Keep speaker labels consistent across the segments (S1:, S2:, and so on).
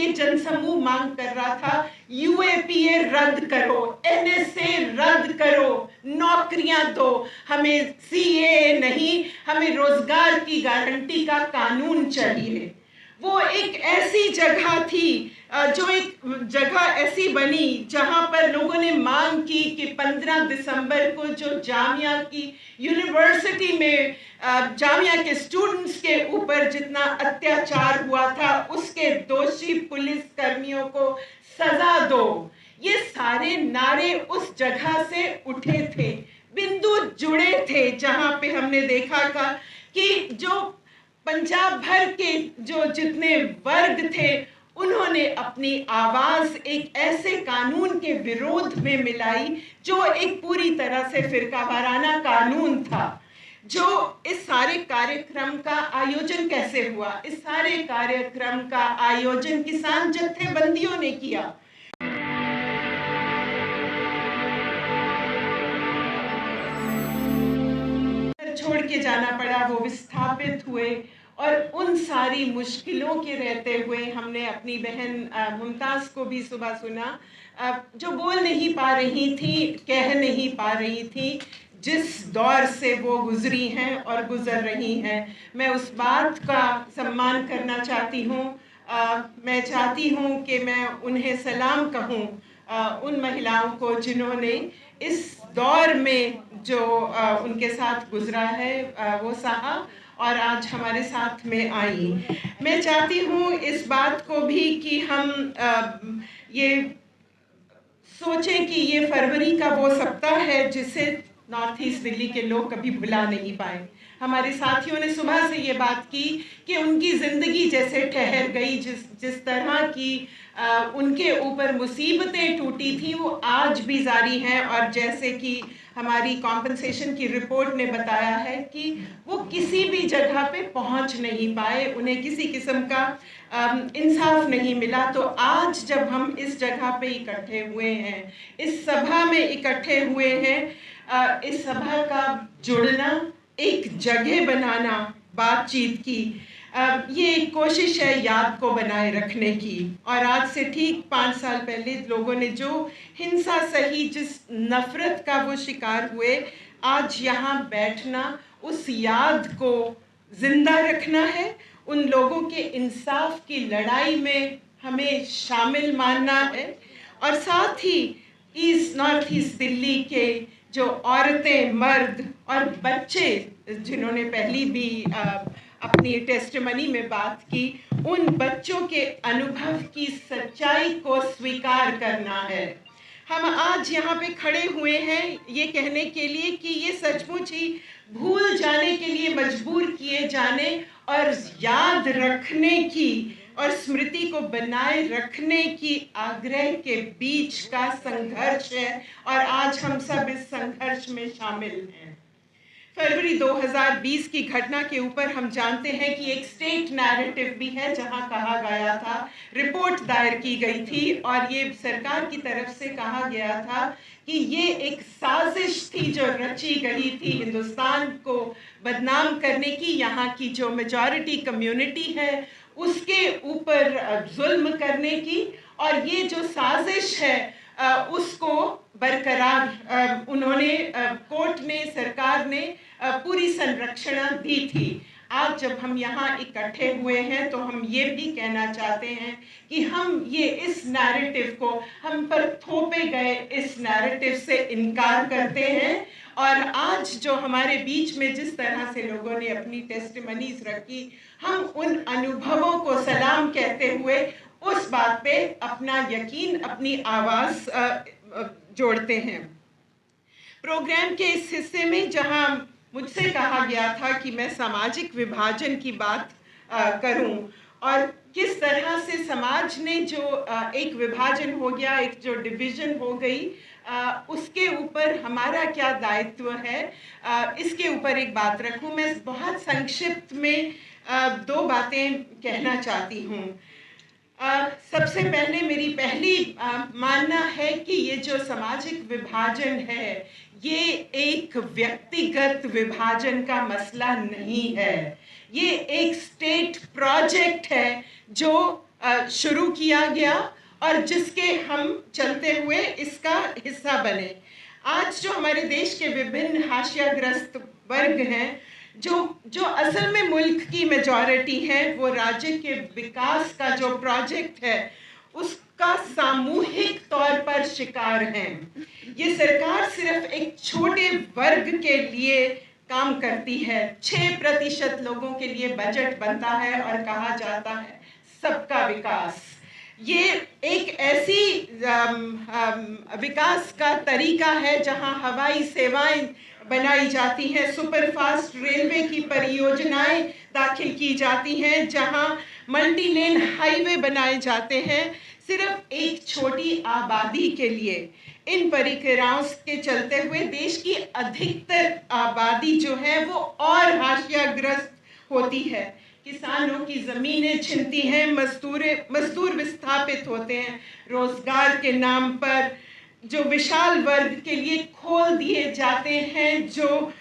S1: ये जनसमूह मांग कर रहा था, यूएपीए रद्द करो, एनएसए रद्द करो, नौकरियां दो, हमें सीए नहीं, हमें रोजगार की गारंटी का कानून चाहिए। वो एक ऐसी जगह थी, जो एक जगह ऐसी बनी जहां पर लोगों ने मांग की कि 15 दिसंबर को जो जामिया की यूनिवर्सिटी में जामिया के स्टूडेंट्स के ऊपर जितना अत्याचार हुआ था उसके दोषी पुलिस कर्मियों को सजा दो। ये सारे नारे उस जगह से उठे थे, बिंदु जुड़े थे, जहां पे हमने देखा था कि जो पंजाब भर के जो जितने वर्ग थे उन्होंने अपनी आवाज एक ऐसे कानून के विरोध में मिलाई जो एक पूरी तरह से फिरकावाराना कानून था। जो इस सारे कार्यक्रम का आयोजन कैसे हुआ? इस सारे कार्यक्रम का आयोजन किसान जत्थेबंदियों ने किया। छोड़ के जाना पड़ा, वो विस्थापित हुए, और उन सारी मुश्किलों के रहते हुए हमने अपनी बहन मुमताज़ को भी सुबह सुना, जो बोल नहीं पा रही थी, कह नहीं पा रही थी, जिस दौर से वो गुजरी हैं और गुजर रही हैं। मैं उस बात का सम्मान करना चाहती हूँ। मैं चाहती हूँ कि मैं उन्हें सलाम कहूँ, उन महिलाओं को जिन्होंने इस दौर में जो उनके साथ गुजरा है वो सहा और आज हमारे साथ में आई। मैं चाहती हूँ इस बात को भी कि हम ये सोचें कि ये फरवरी का वो सप्ताह है जिसे नॉर्थ ईस्ट दिल्ली के लोग कभी भुला नहीं पाए। हमारे साथियों ने सुबह से ये बात की कि उनकी ज़िंदगी जैसे ठहर गई, जिस तरह की उनके ऊपर मुसीबतें टूटी थी वो आज भी जारी हैं, और जैसे कि हमारी कॉम्पनसेशन की रिपोर्ट ने बताया है कि वो किसी भी जगह पे पहुंच नहीं पाए, उन्हें किसी किस्म का इंसाफ नहीं मिला। तो आज जब हम इस जगह पे इकट्ठे हुए हैं, इस सभा में इकट्ठे हुए हैं, इस सभा का जुड़ना, एक जगह बनाना बातचीत की, ये एक कोशिश है याद को बनाए रखने की। और आज से ठीक 5 साल पहले लोगों ने जो हिंसा सही, जिस नफरत का वो शिकार हुए, आज यहाँ बैठना उस याद को जिंदा रखना है, उन लोगों के इंसाफ की लड़ाई में हमें शामिल मानना है, और साथ ही नॉर्थ ईस्ट दिल्ली के जो औरतें, मर्द और बच्चे जिन्होंने पहली भी अपनी टेस्टिमनी में बात की, उन बच्चों के अनुभव की सच्चाई को स्वीकार करना है। हम आज यहाँ पे खड़े हुए हैं ये कहने के लिए कि ये सचमुच ही भूल जाने के लिए मजबूर किए जाने और याद रखने की और स्मृति को बनाए रखने की आग्रह के बीच का संघर्ष है, और आज हम सब इस संघर्ष में शामिल हैं। फरवरी 2020 की घटना के ऊपर हम जानते हैं कि एक स्टेट नैरेटिव भी है, जहां कहा गया था, रिपोर्ट दायर की गई थी और ये सरकार की तरफ से कहा गया था कि ये एक साजिश थी जो रची गई थी हिंदुस्तान को बदनाम करने की, यहाँ की जो मेजॉरिटी कम्युनिटी है उसके ऊपर जुल्म करने की, और ये जो साजिश है उसको बरकरार उन्होंने कोर्ट ने, सरकार ने पूरी संरक्षण दी थी। आज जब हम यहाँ इकट्ठे हुए हैं तो हम ये भी कहना चाहते हैं कि हम ये इस नैरेटिव को, हम पर थोपे गए इस नैरेटिव से इनकार करते हैं, और आज जो हमारे बीच में जिस तरह से लोगों ने अपनी टेस्टिमनीज रखी, हम उन अनुभवों को सलाम कहते हुए उस बात पे अपना यकीन, अपनी आवाज़ जोड़ते हैं। प्रोग्राम के इस हिस्से में जहां मुझसे कहा गया था कि मैं सामाजिक विभाजन की बात करूं और किस तरह से समाज ने जो एक विभाजन हो गया, एक जो डिवीज़न हो गई, उसके ऊपर हमारा क्या दायित्व है, इसके ऊपर एक बात रखूं। मैं बहुत संक्षिप्त में 2 बातें कहना चाहती हूं। सबसे पहले मेरी पहली मानना है कि ये जो सामाजिक विभाजन है ये एक व्यक्तिगत विभाजन का मसला नहीं है, ये एक स्टेट प्रोजेक्ट है जो शुरू किया गया और जिसके हम चलते हुए इसका हिस्सा बने। आज जो हमारे देश के विभिन्न हाशियाग्रस्त वर्ग हैं, जो असल में मुल्क की मेजॉरिटी है, वो राज्य के विकास का जो प्रोजेक्ट है उसका सामूहिक तौर पर शिकार हैं। ये सरकार सिर्फ एक छोटे वर्ग के लिए काम करती है। 6% लोगों के लिए बजट बनता है और कहा जाता है सबका विकास। ये एक ऐसी विकास का तरीका है जहां हवाई सेवाएं बनाई जाती हैं, सुपरफास्ट रेलवे की परियोजनाएं दाखिल की जाती हैं, जहां मल्टी लेन हाईवे बनाए जाते हैं सिर्फ एक छोटी आबादी के लिए। इन परिक्राओं के चलते हुए देश की अधिकतर आबादी जो है वो और हाशियाग्रस्त होती है। किसानों की ज़मीनें छिनती हैं, मजदूर विस्थापित होते हैं, रोजगार के नाम पर जो विशाल वर्ग के लिए खोल दिए जाते हैं, जो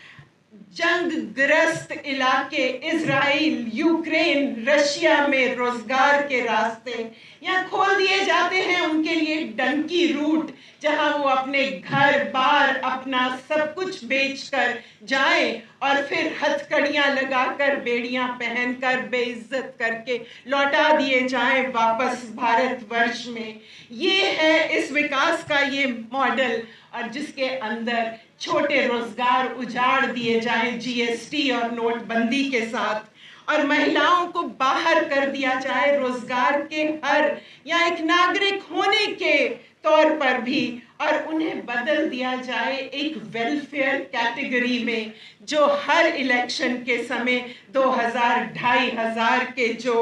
S1: जंग ग्रस्त इलाके इजराइल, यूक्रेन, रशिया में रोजगार के रास्ते यहाँ खोल दिए जाते हैं उनके लिए डंकी रूट, जहां वो अपने घर बार अपना सब कुछ बेचकर जाएं और फिर हथकड़ियां लगाकर बेड़ियां पहनकर बेइज्जत करके लौटा दिए जाएं वापस भारतवर्ष में। ये है इस विकास का ये मॉडल, और जिसके अंदर छोटे रोजगार उजाड़ दिए जाएं जीएसटी और नोटबंदी के साथ, और महिलाओं को बाहर कर दिया जाए रोजगार के हर या एक नागरिक होने के तौर पर भी, और उन्हें बदल दिया जाए एक वेलफेयर कैटेगरी में, जो हर इलेक्शन के समय 2000-2500 के जो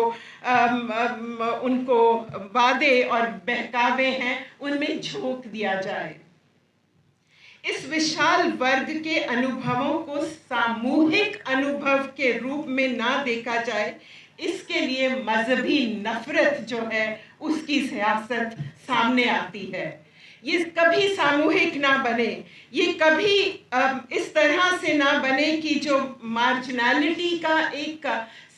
S1: उनको वादे और बहकावे हैं उनमें झोंक दिया जाए। इस विशाल वर्ग के अनुभवों को सामूहिक अनुभव के रूप में ना देखा जाए, इसके लिए मजहबी नफरत जो है उसकी सियासत सामने आती है। ये कभी सामूहिक ना बने, ये कभी इस तरह से ना बने कि जो मार्जिनलिटी का एक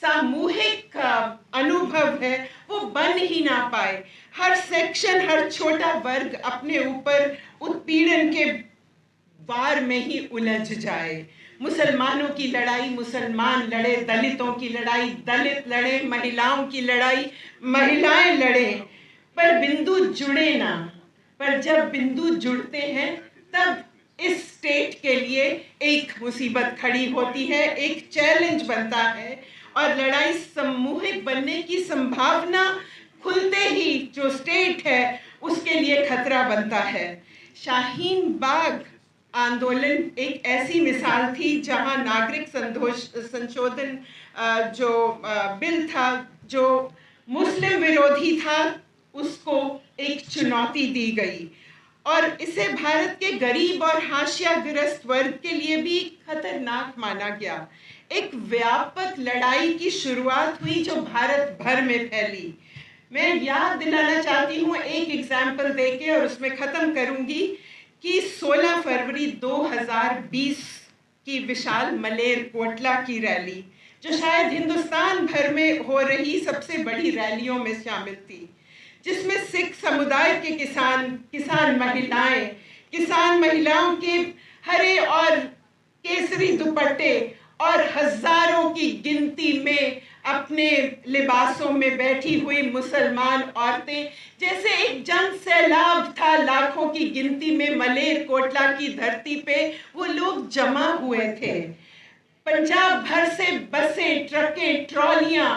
S1: सामूहिक अनुभव है वो बन ही ना पाए। हर सेक्शन, हर छोटा वर्ग अपने ऊपर उत्पीड़न के वार में ही उलझ जाए। मुसलमानों की लड़ाई मुसलमान लड़े, दलितों की लड़ाई दलित लड़े, महिलाओं की लड़ाई महिलाएं लड़े, पर बिंदु जुड़े ना। पर जब बिंदु जुड़ते हैं तब इस स्टेट के लिए एक मुसीबत खड़ी होती है, एक चैलेंज बनता है, और लड़ाई सामूहिक बनने की संभावना खुलते ही जो स्टेट है उसके लिए खतरा बनता है। शाहीन बाग आंदोलन एक ऐसी मिसाल थी जहां नागरिक संशोधन जो बिल था, जो मुस्लिम विरोधी था, उसको एक चुनौती दी गई, और इसे भारत के गरीब और हाशियाग्रस्त वर्ग के लिए भी खतरनाक माना गया। एक व्यापक लड़ाई की शुरुआत हुई जो भारत भर में फैली। मैं याद दिलाना चाहती हूँ एक एग्जाम्पल देके, और उसमें ख़त्म करूँगी कि 16 फरवरी 2020 की विशाल मलेरकोटला की रैली, जो शायद हिंदुस्तान भर में हो रही सबसे बड़ी रैलियों में शामिल थी, जिसमें सिख समुदाय के किसान महिलाओं के हरे और केसरी दुपट्टे और हजारों की गिनती में अपने लिबासों में बैठी हुई मुसलमान औरतें, जैसे एक जन सैलाब था लाखों की गिनती में मलेरकोटला की धरती पे वो लोग जमा हुए थे। पंजाब भर से बसें, ट्रकें, ट्रॉलियां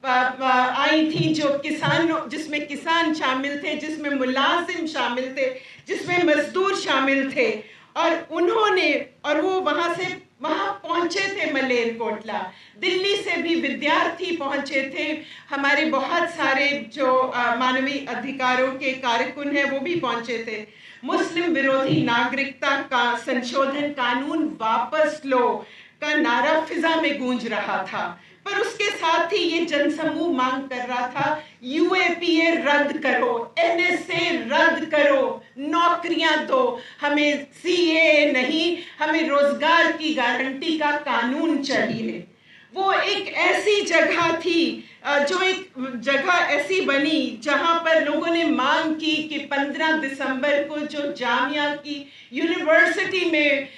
S1: आई थी जिसमें किसान शामिल थे, जिसमें मुलाजिम शामिल थे, जिसमें मजदूर शामिल थे, और वो वहाँ पहुँचे थे मलेरकोटला। दिल्ली से भी विद्यार्थी पहुँचे थे, हमारे बहुत सारे जो मानवीय अधिकारों के कारकुन हैं वो भी पहुँचे थे। मुस्लिम विरोधी नागरिकता का संशोधन कानून वापस लो का नारा फिजा में गूंज रहा था, पर उसके साथ ही ये जनसमूह मांग कर रहा था, यूएपीए रद्द करो, एनएसए रद्द करो, नौकरियां दो, हमें सीएए नहीं, हमें रोजगार की गारंटी का कानून चाहिए। वो एक ऐसी जगह थी, जो एक जगह ऐसी बनी जहां पर लोगों ने मांग की कि 15 दिसंबर को जो जामिया की यूनिवर्सिटी में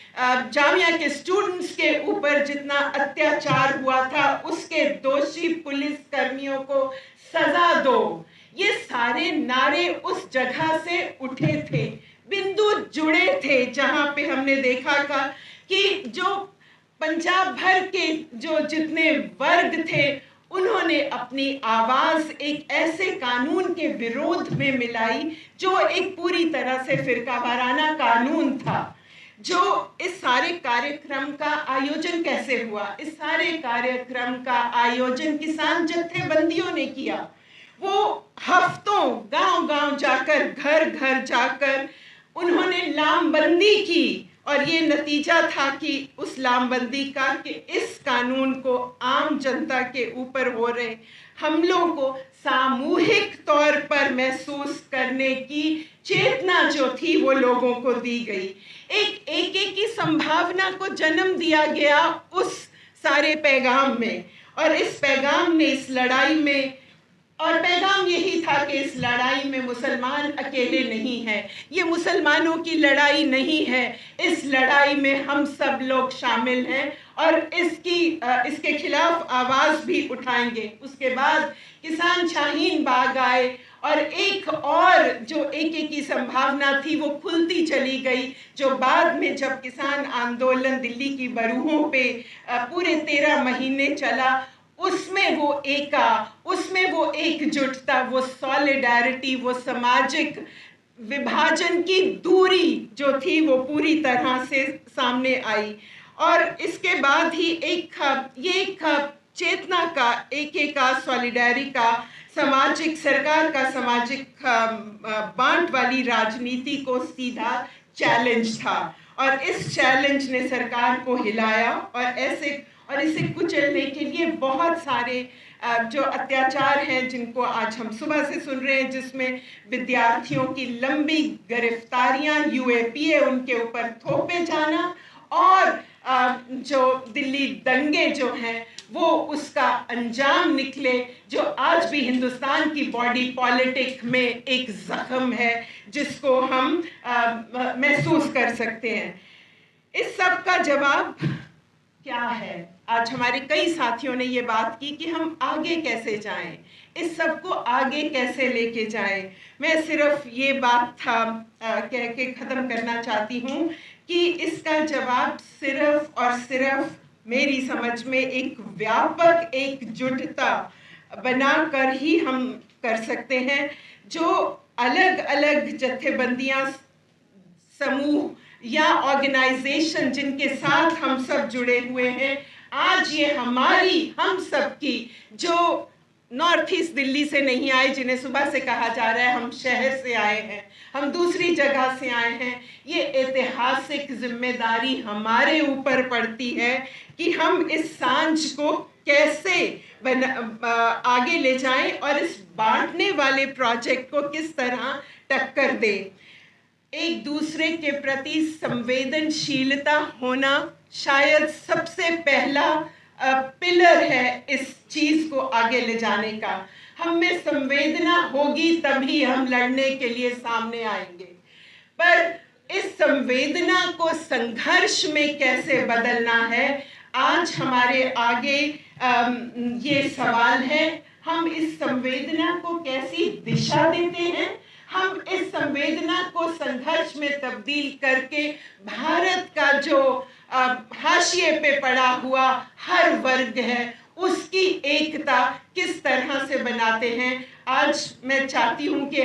S1: जामिया के स्टूडेंट्स के ऊपर जितना अत्याचार हुआ था उसके दोषी पुलिस कर्मियों को सजा दो। ये सारे नारे उस जगह से उठे थे, बिंदु जुड़े थे, जहां पे हमने देखा था कि जो पंजाब भर के जो जितने वर्ग थे उन्होंने अपनी आवाज एक ऐसे कानून के विरोध में मिलाई जो एक पूरी तरह से फिरका वाराना कानून था। जो इस सारे कार्यक्रम का आयोजन कैसे हुआ? इस सारे कार्यक्रम का आयोजन किसान जत्थेबंदियों ने किया। वो हफ्तों गांव-गांव जाकर, घर-घर जाकर उन्होंने लामबंदी की और ये नतीजा था कि उस लामबंदी का कि इस कानून को आम जनता के ऊपर हो रहे हमलों को सामूहिक तौर पर महसूस करने की चेतना जो थी वो लोगों को दी गई। एक की संभावना को जन्म दिया गया उस सारे पैगाम में, और इस पैगाम ने इस लड़ाई में, और पैगाम यही था कि इस लड़ाई में मुसलमान अकेले नहीं हैं, ये मुसलमानों की लड़ाई नहीं है, इस लड़ाई में हम सब लोग शामिल हैं और इसके खिलाफ आवाज़ भी उठाएंगे। उसके बाद किसान शाहीन बाग आए और एक और जो एक की संभावना थी वो खुलती चली गई, जो बाद में जब किसान आंदोलन दिल्ली की बरूहों पे पूरे 13 महीने चला, उसमें वो एकजुटता, वो सॉलिडारिटी, वो सामाजिक विभाजन की दूरी जो थी वो पूरी तरह से सामने आई। और इसके बाद ही एक चेतना का, एक का, सॉलिडारिटी का, सामाजिक सरकार का सामाजिक बांट वाली राजनीति को सीधा चैलेंज था, और इस चैलेंज ने सरकार को हिलाया और इसे कुचलने के लिए बहुत सारे जो अत्याचार हैं जिनको आज हम सुबह से सुन रहे हैं, जिसमें विद्यार्थियों की लंबी गिरफ्तारियां, यूएपीए उनके ऊपर थोपे जाना, और जो दिल्ली दंगे जो हैं वो उसका अंजाम निकले, जो आज भी हिंदुस्तान की बॉडी पॉलिटिक में एक जख्म है जिसको हम महसूस कर सकते हैं। इस सब का जवाब क्या है? आज हमारे कई साथियों ने ये बात की कि हम आगे कैसे जाएं, इस सब को आगे कैसे लेके जाएं। मैं सिर्फ ये बात कह के ख़त्म करना चाहती हूँ कि इसका जवाब सिर्फ और सिर्फ मेरी समझ में एक व्यापक एकजुटता बनाकर ही हम कर सकते हैं। जो अलग अलग जत्थेबंदियाँ, समूह या ऑर्गेनाइजेशन जिनके साथ हम सब जुड़े हुए हैं, आज ये हम सब की, जो नॉर्थ ईस्ट दिल्ली से नहीं आए, जिन्हें सुबह से कहा जा रहा है हम शहर से आए हैं, हम दूसरी जगह से आए हैं, ये ऐतिहासिक जिम्मेदारी हमारे ऊपर पड़ती है कि हम इस सांझ को कैसे आगे ले जाएं और इस बांटने वाले प्रोजेक्ट को किस तरह टक्कर दें। एक दूसरे के प्रति संवेदनशीलता होना शायद सबसे पहला पिलर है इस चीज को आगे ले जाने का। हम में संवेदना होगी तभी हम लड़ने के लिए सामने आएंगे, पर इस संवेदना को संघर्ष में कैसे बदलना है, आज हमारे आगे ये सवाल है। हम इस संवेदना को कैसी दिशा देते हैं, हम इस संवेदना को संघर्ष में तब्दील करके भारत का जो हाशिए पे पड़ा हुआ हर वर्ग है उसकी एकता किस तरह से बनाते हैं। आज मैं चाहती हूँ कि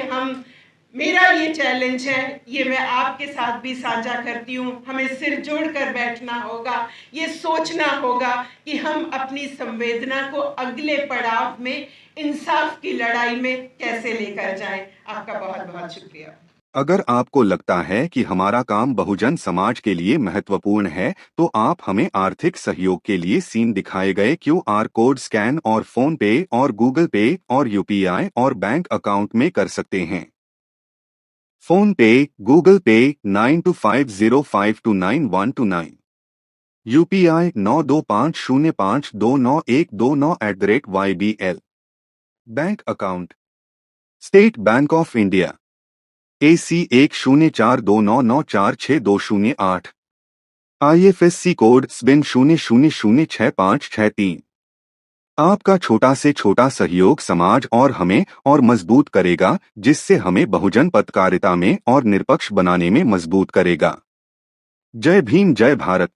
S1: मेरा ये चैलेंज है, ये मैं आपके साथ भी साझा करती हूँ। हमें सिर जोड़कर बैठना होगा, ये सोचना होगा कि हम अपनी संवेदना को अगले पड़ाव में इंसाफ की लड़ाई में कैसे लेकर जाएं। आपका बहुत बहुत शुक्रिया।
S2: अगर आपको लगता है कि हमारा काम बहुजन समाज के लिए महत्वपूर्ण है, तो आप हमें आर्थिक सहयोग के लिए सीन दिखाए गए QR कोड स्कैन और फोन पे और गूगल पे और UPI और बैंक अकाउंट में कर सकते हैं। फोन पे, गूगल पे 9250529129। UPI 9250529129@YBL। Bank account state bank of India AC 104299462008। IFSC code SBIN 00066563। आपका छोटा से छोटा सहयोग समाज और हमें और मजबूत करेगा, जिससे हमें बहुजन पत्रकारिता में और निष्पक्ष बनाने में मजबूत करेगा। जय भीम, जय भारत।